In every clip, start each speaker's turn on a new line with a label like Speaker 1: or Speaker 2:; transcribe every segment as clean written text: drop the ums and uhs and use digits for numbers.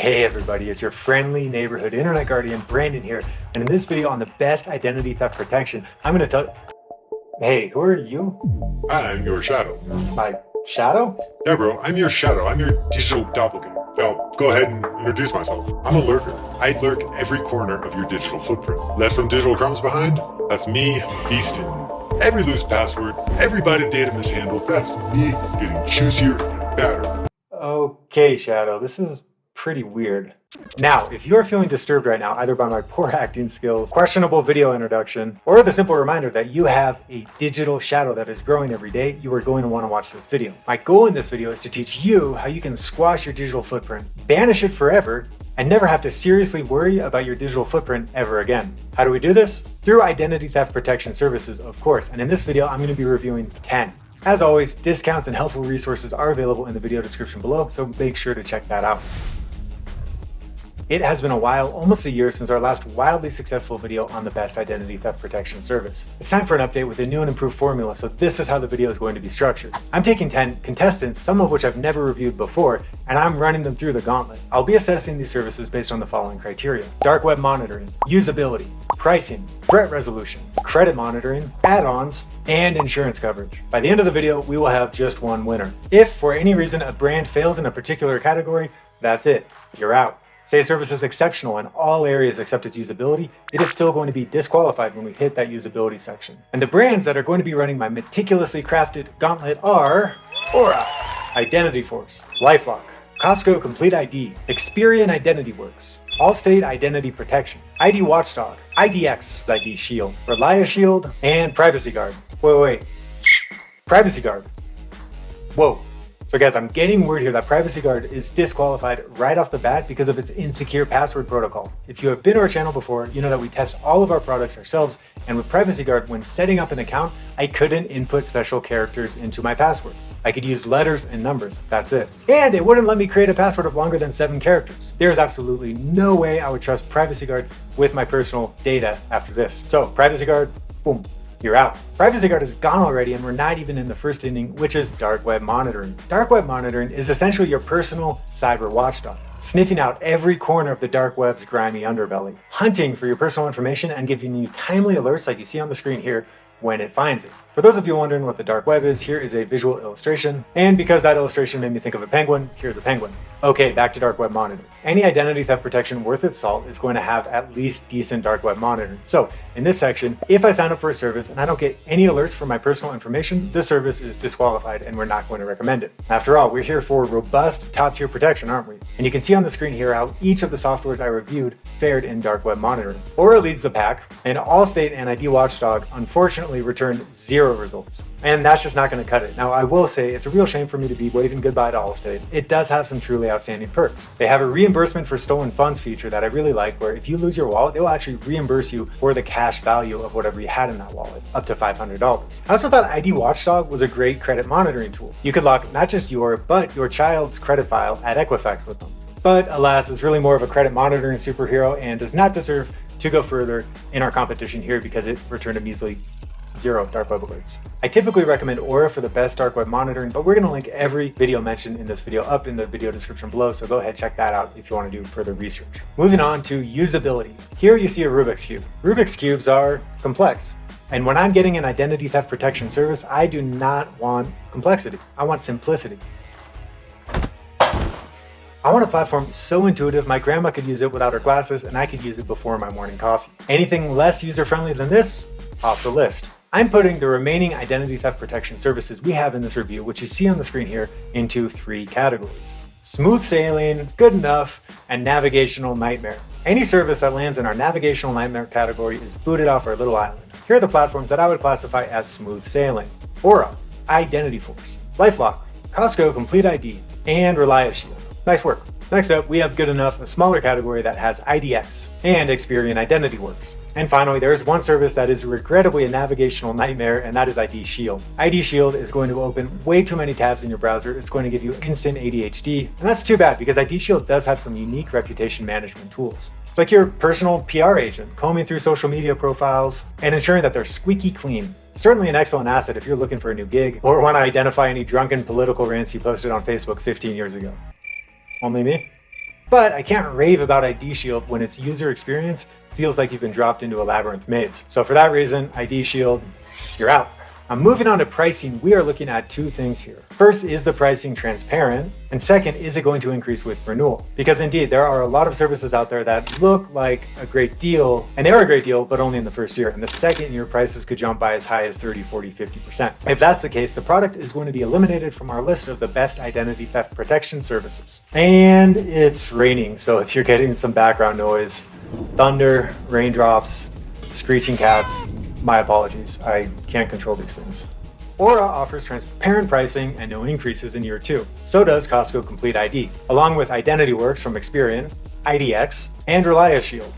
Speaker 1: Hey everybody, it's your friendly neighborhood internet guardian, Brandon here, and in this video on the best identity theft protection, I'm going to tell... Hey, who are you?
Speaker 2: I'm your shadow.
Speaker 1: My shadow?
Speaker 2: Yeah, bro, I'm your shadow. I'm your digital doppelganger. I'll go ahead and introduce myself. I'm a lurker. I lurk every corner of your digital footprint. Left some digital crumbs behind? That's me feasting. Every loose password, every byte of data mishandled, that's me getting juicier and badder.
Speaker 1: Okay, Shadow, this is pretty weird. Now, if you are feeling disturbed right now, either by my poor acting skills, questionable video introduction, or the simple reminder that you have a digital shadow that is growing every day, you are going to want to watch this video. My goal in this video is to teach you how you can squash your digital footprint, banish it forever, and never have to seriously worry about your digital footprint ever again. How do we do this? Through identity theft protection services, of course, and in this video, I'm going to be reviewing 10. As always, discounts and helpful resources are available in the video description below, so make sure to check that out. It has been a while, almost a year, since our last wildly successful video on the best identity theft protection service. It's time for an update with a new and improved formula, so this is how the video is going to be structured. I'm taking 10 contestants, some of which I've never reviewed before, and I'm running them through the gauntlet. I'll be assessing these services based on the following criteria: dark web monitoring, usability, pricing, threat resolution, credit monitoring, add-ons, and insurance coverage. By the end of the video, we will have just one winner. If for any reason a brand fails in a particular category, that's it, you're out. Say a service is exceptional in all areas except its usability, it is still going to be disqualified when we hit that usability section. And the brands that are going to be running my meticulously crafted gauntlet are Aura, Identity Force, LifeLock, Costco Complete ID, Experian Identity Works, Allstate Identity Protection, ID Watchdog, IDX, ID Shield, Relia Shield, and Privacy Guard. Wait. Privacy Guard. Whoa. So guys, I'm getting word here that Privacy Guard is disqualified right off the bat because of its insecure password protocol. If you have been to our channel before, you know that we test all of our products ourselves, and with Privacy Guard, when setting up an account, I couldn't input special characters into my password. I could use letters and numbers, that's it. And it wouldn't let me create a password of longer than 7 characters. There's absolutely no way I would trust Privacy Guard with my personal data after this. So Privacy Guard, boom. You're out. Privacy Guard is gone already, and we're not even in the first inning, which is dark web monitoring. Dark web monitoring is essentially your personal cyber watchdog, sniffing out every corner of the dark web's grimy underbelly, hunting for your personal information and giving you timely alerts like you see on the screen here when it finds it. For those of you wondering what the dark web is, here is a visual illustration. And because that illustration made me think of a penguin, here's a penguin. Okay, back to dark web monitoring. Any identity theft protection worth its salt is going to have at least decent dark web monitoring. So in this section, if I sign up for a service and I don't get any alerts for my personal information, the service is disqualified and we're not going to recommend it. After all, we're here for robust top-tier protection, aren't we? And you can see on the screen here how each of the softwares I reviewed fared in dark web monitoring. Aura leads the pack, and Allstate and ID Watchdog unfortunately returned 0 results. And that's just not going to cut it. Now, I will say it's a real shame for me to be waving goodbye to Allstate. It does have some truly outstanding perks. They have a reimbursement for stolen funds feature that I really like, where if you lose your wallet, they will actually reimburse you for the cash value of whatever you had in that wallet, up to $500. I also thought ID Watchdog was a great credit monitoring tool. You could lock not just your, but your child's credit file at Equifax with them. But alas, it's really more of a credit monitoring superhero and does not deserve to go further in our competition here because it returned a measly 0 dark web alerts. I typically recommend Aura for the best dark web monitoring, but we're going to link every video mentioned in this video up in the video description below, so go ahead, check that out if you want to do further research. Moving on to usability. Here you see a Rubik's Cube. Rubik's Cubes are complex. And when I'm getting an identity theft protection service, I do not want complexity. I want simplicity. I want a platform so intuitive my grandma could use it without her glasses and I could use it before my morning coffee. Anything less user-friendly than this? Off the list. I'm putting the remaining identity theft protection services we have in this review, which you see on the screen here, into 3 categories: smooth sailing, good enough, and navigational nightmare. Any service that lands in our navigational nightmare category is booted off our little island. Here are the platforms that I would classify as smooth sailing: Aura, Identity Force, LifeLock, Costco Complete ID, and Relia Shield. Nice work. Next up, we have good enough, a smaller category that has IDX and Experian Identity Works. And finally, there is one service that is regrettably a navigational nightmare, and that is ID Shield. ID Shield is going to open way too many tabs in your browser. It's going to give you instant ADHD, and that's too bad because ID Shield does have some unique reputation management tools. It's like your personal PR agent, combing through social media profiles and ensuring that they're squeaky clean. Certainly an excellent asset if you're looking for a new gig or want to identify any drunken political rants you posted on Facebook 15 years ago. Only me? But I can't rave about ID Shield when its user experience feels like you've been dropped into a labyrinth maze. So for that reason, ID Shield, you're out. Moving on to pricing, we are looking at two things here. First, is the pricing transparent? And second, is it going to increase with renewal? Because indeed, there are a lot of services out there that look like a great deal, and they are a great deal, but only in the first year. And the second year, prices could jump by as high as 30, 40, 50%. If that's the case, the product is going to be eliminated from our list of the best identity theft protection services. And it's raining, so if you're getting some background noise, thunder, raindrops, screeching cats, my apologies, I can't control these things. Aura offers transparent pricing and no increases in year 2. So does Costco Complete ID, along with IdentityWorks from Experian, IDX, and ReliaShield.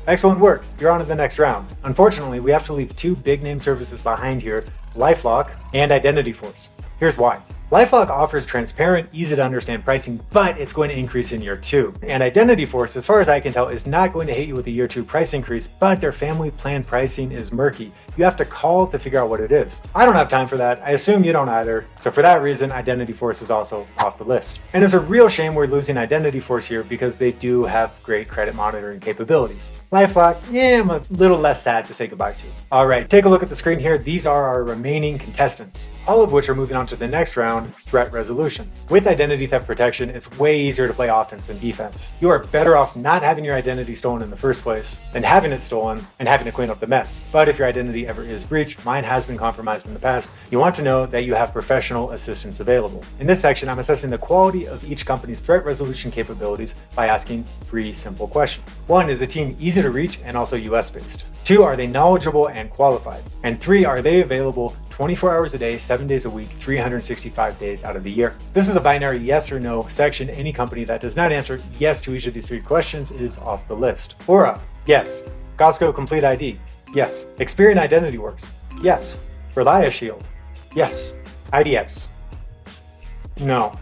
Speaker 1: Excellent work, you're on to the next round. Unfortunately, we have to leave two big name services behind here, LifeLock and IdentityForce. Here's why. LifeLock offers transparent, easy to understand pricing, but it's going to increase in year 2. And IdentityForce, as far as I can tell, is not going to hit you with a year 2 price increase, but their family plan pricing is murky. You have to call to figure out what it is. I don't have time for that. I assume you don't either. So for that reason, IdentityForce is also off the list. And it's a real shame we're losing IdentityForce here because they do have great credit monitoring capabilities. LifeLock, I'm a little less sad to say goodbye to. All right, take a look at the screen here. These are our remaining contestants, all of which are moving on to the next round, threat resolution. With identity theft protection, it's way easier to play offense than defense. You are better off not having your identity stolen in the first place than having it stolen and having to clean up the mess. But if your identity ever is breached, mine has been compromised in the past, you want to know that you have professional assistance available. In this section, I'm assessing the quality of each company's threat resolution capabilities by asking 3 simple questions. 1, is the team easy to reach and also US-based? 2, are they knowledgeable and qualified? And 3, are they available 24 hours a day, 7 days a week, 365 days out of the year? This is a binary yes or no section. Any company that does not answer yes to each of these 3 questions is off the list. Aura, yes. Costco Complete ID, yes. Experian IdentityWorks, yes. ReliaShield, yes. IDX, no.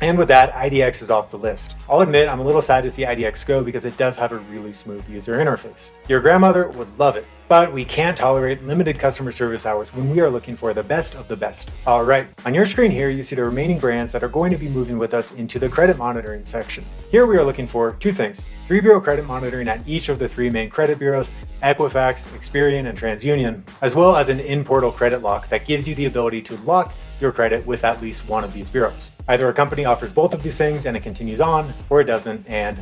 Speaker 1: And with that, IDX is off the list. I'll admit I'm a little sad to see IDX go because it does have a really smooth user interface. Your grandmother would love it, but we can't tolerate limited customer service hours when we are looking for the best of the best. All right, on your screen here, you see the remaining brands that are going to be moving with us into the credit monitoring section. Here we are looking for 2 things, 3-bureau credit monitoring at each of the 3 main credit bureaus, Equifax, Experian, and TransUnion, as well as an in-portal credit lock that gives you the ability to lock your credit with at least one of these bureaus. Either a company offers both of these things and it continues on, or it doesn't and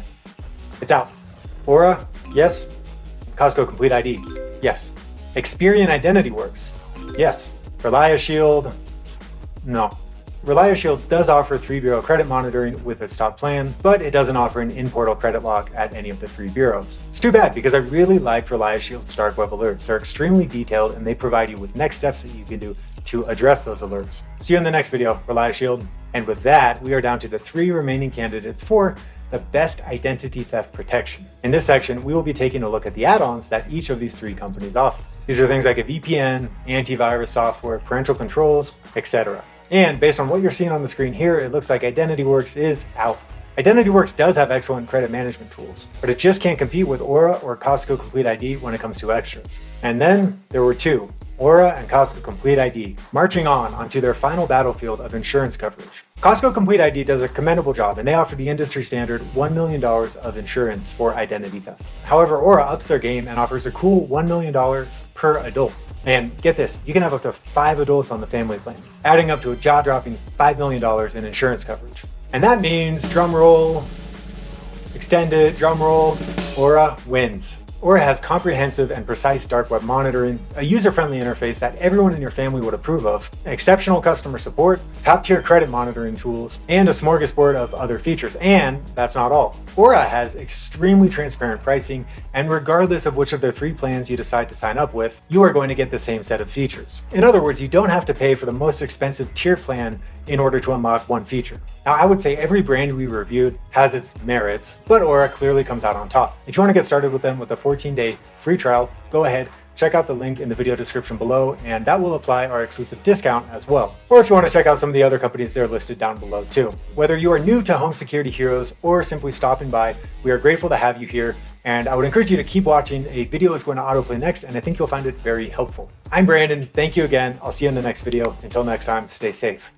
Speaker 1: it's out. Aura, yes. Costco Complete ID, yes. Experian IdentityWorks, yes. ReliaShield, no. ReliaShield does offer 3-bureau credit monitoring with its top plan, but it doesn't offer an in-portal credit lock at any of the 3 bureaus. It's too bad because I really like ReliaShield's dark web alerts. They're extremely detailed and they provide you with next steps that you can do to address those alerts. See you in the next video, ReliaShield. And with that, we are down to the 3 remaining candidates for the best identity theft protection. In this section, we will be taking a look at the add-ons that each of these 3 companies offer. These are things like a VPN, antivirus software, parental controls, etc. And based on what you're seeing on the screen here, it looks like IdentityWorks is out. IdentityWorks does have excellent credit management tools, but it just can't compete with Aura or Costco Complete ID when it comes to extras. And then there were 2, Aura and Costco Complete ID, marching onto their final battlefield of insurance coverage. Costco Complete ID does a commendable job and they offer the industry standard $1 million of insurance for identity theft. However, Aura ups their game and offers a cool $1 million per adult. And get this, you can have up to 5 adults on the family plan, adding up to a jaw-dropping $5 million in insurance coverage. And that means, drum roll, extended, drum roll, Aura wins. Aura has comprehensive and precise dark web monitoring, a user-friendly interface that everyone in your family would approve of, exceptional customer support, top-tier credit monitoring tools, and a smorgasbord of other features. And that's not all. Aura has extremely transparent pricing, and regardless of which of their 3 plans you decide to sign up with, you are going to get the same set of features. In other words, you don't have to pay for the most expensive tier plan in order to unlock one feature. Now, I would say every brand we reviewed has its merits, but Aura clearly comes out on top. If you want to get started with them with a 14-day free trial, go ahead, check out the link in the video description below, and that will apply our exclusive discount as well. Or if you want to check out some of the other companies, they're listed down below too. Whether you are new to Home Security Heroes or simply stopping by, we are grateful to have you here, and I would encourage you to keep watching. A video is going to autoplay next, and I think you'll find it very helpful. I'm Brandon, thank you again. I'll see you in the next video. Until next time, stay safe.